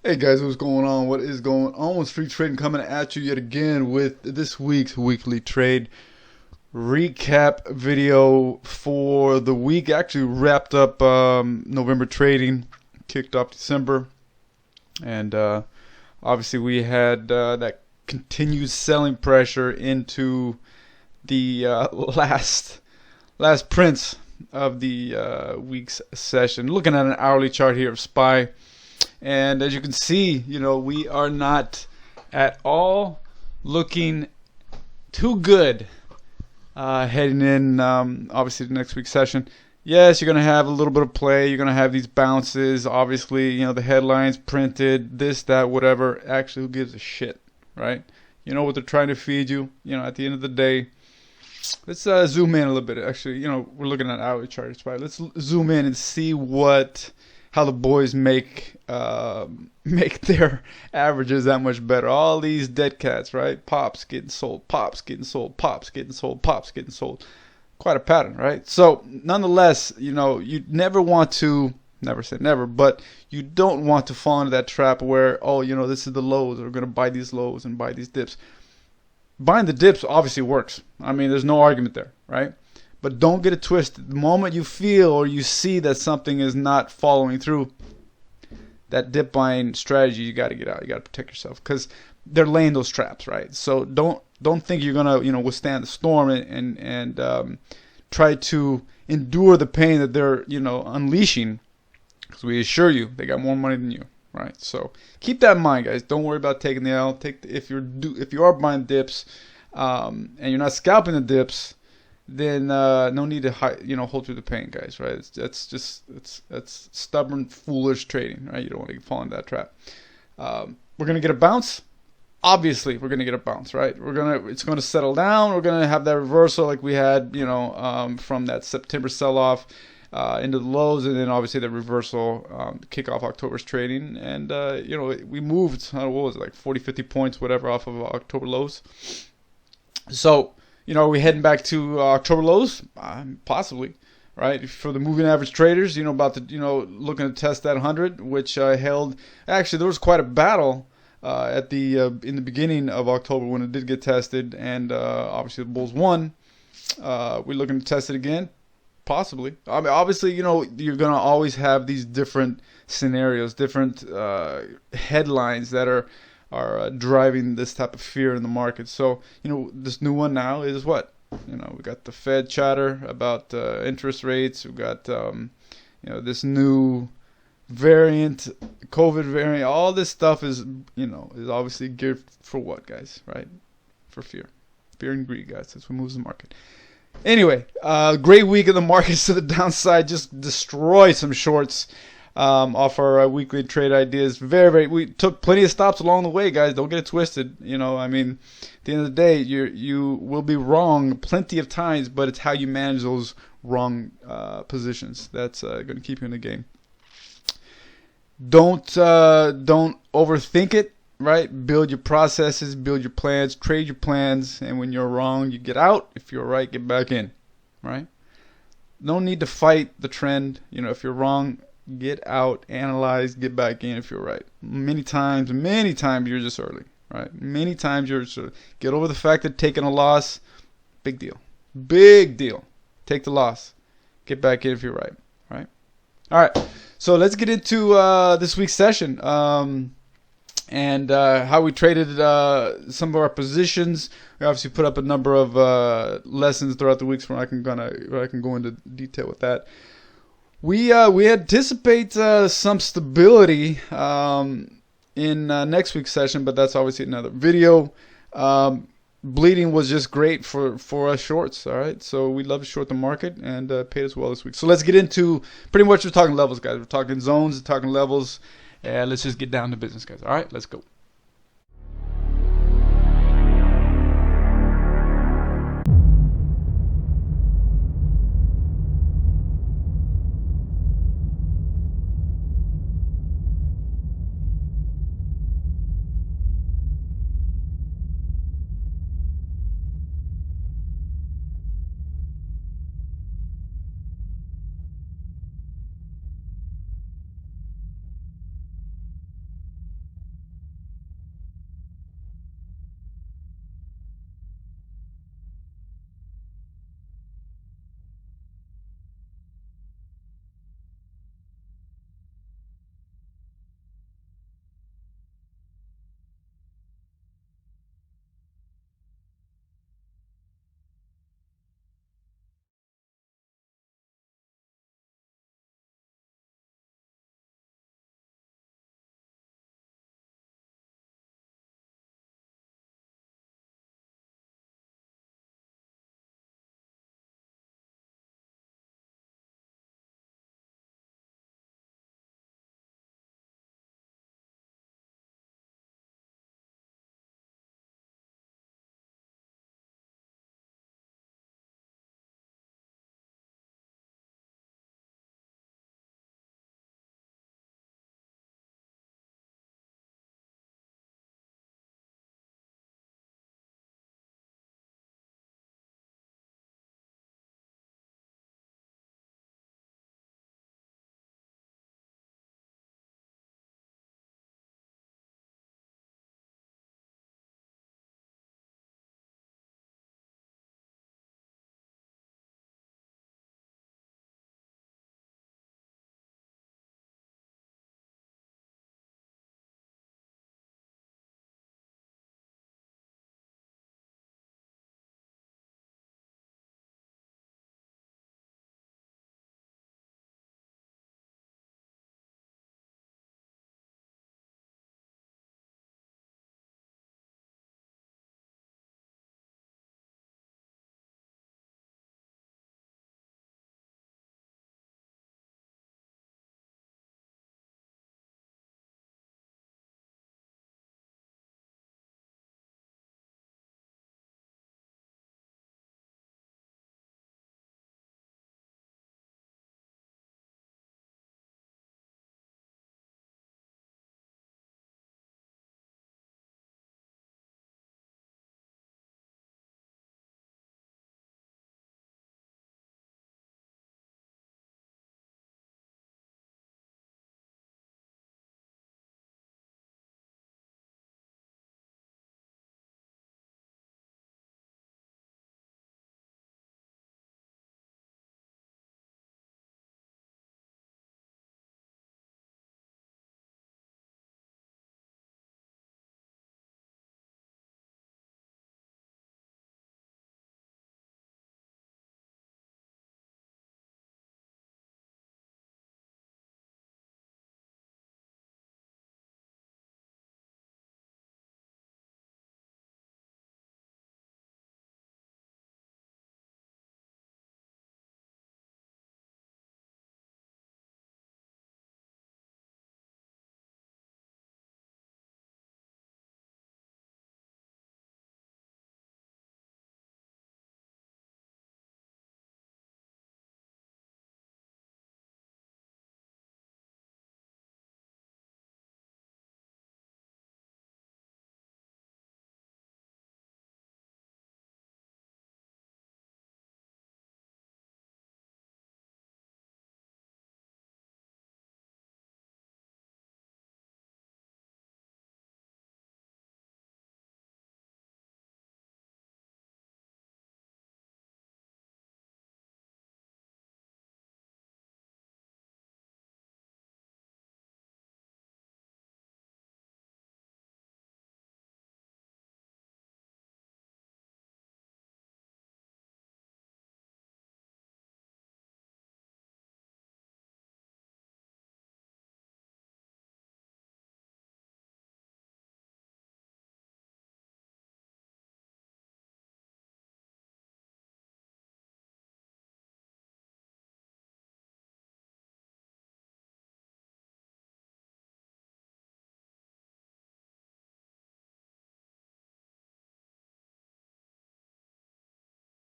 Hey guys, what's going on? What is going on? Street Trading coming at you yet again with this week's weekly trade recap video for the week. Actually wrapped up November trading, kicked off December, and obviously we had that continued selling pressure into the last prints of the week's session. Looking at an hourly chart here of SPY. And as you can see, we are not at all looking too good heading in, obviously, the next week's session. Yes, you're going to have a little bit of play. You're going to have these bounces. Obviously, the headlines printed, this, that, whatever. Actually, who gives a shit, right? You know what they're trying to feed you. At the end of the day, let's zoom in a little bit. Actually, we're looking at hourly charts, right? Let's zoom in and see how the boys make their averages that much better. All these dead cats, right? Pops getting sold, pops getting sold, pops getting sold, pops getting sold. Quite a pattern, right? So nonetheless, you never want to, never say never, but you don't want to fall into that trap where, this is the lows. We're going to buy these lows and buy these dips. Buying the dips obviously works. I mean, there's no argument there, right? But don't get it twisted. The moment you feel or you see that something is not following through, that dip buying strategy, you got to get out. You got to protect yourself because they're laying those traps, right? So don't think you're gonna withstand the storm and try to endure the pain that they're unleashing, because we assure you they got more money than you, right? So keep that in mind, guys. Don't worry about taking the L. If you are buying dips and you're not scalping the dips, then no need to hold through the pain, guys, right? That's stubborn, foolish trading, right? You don't want to fall into that trap. We're gonna get a bounce. Obviously, we're gonna get a bounce, right? It's gonna settle down. We're gonna have that reversal like we had, from that September sell-off into the lows, and then obviously the reversal kick off October's trading, and we moved, what was it, like 40, 50 points, whatever, off of October lows. So. Are we heading back to October lows? Possibly, right? For the moving average traders, about to, looking to test that 100, which held. Actually, there was quite a battle in the beginning of October when it did get tested, and obviously the bulls won. We're looking to test it again, possibly. I mean, obviously, you're gonna always have these different scenarios, different headlines that are driving this type of fear in the market. So, this new one now is what? We got the Fed chatter about interest rates. We've got, this new variant, COVID variant. All this stuff is obviously geared for what, guys, right? For fear. Fear and greed, guys. That's what moves the market. Anyway, great week of the markets to the downside. Just destroy some shorts. Off our weekly trade ideas. We took plenty of stops along the way, guys. Don't get it twisted. At the end of the day, you will be wrong plenty of times, but it's how you manage those wrong positions that's going to keep you in the game. Don't overthink it, right? Build your processes, build your plans, trade your plans, and when you're wrong, you get out. If you're right, get back in, right? No need to fight the trend. If you're wrong, get out, analyze, get back in if you're right. Many times you're just early, right? Many times you're just early. Get over the fact that taking a loss, big deal. Big deal. Take the loss. Get back in if you're right, right? All right, so let's get into this week's session and how we traded some of our positions. We obviously put up a number of lessons throughout the weeks where I can go into detail with that. We anticipate some stability in next week's session, but that's obviously another video. Bleeding was just great for us shorts, all right? So we love to short the market and paid us well this week. So let's get into, pretty much we're talking levels, guys. We're talking zones, we're talking levels, and let's just get down to business, guys. All right, let's go.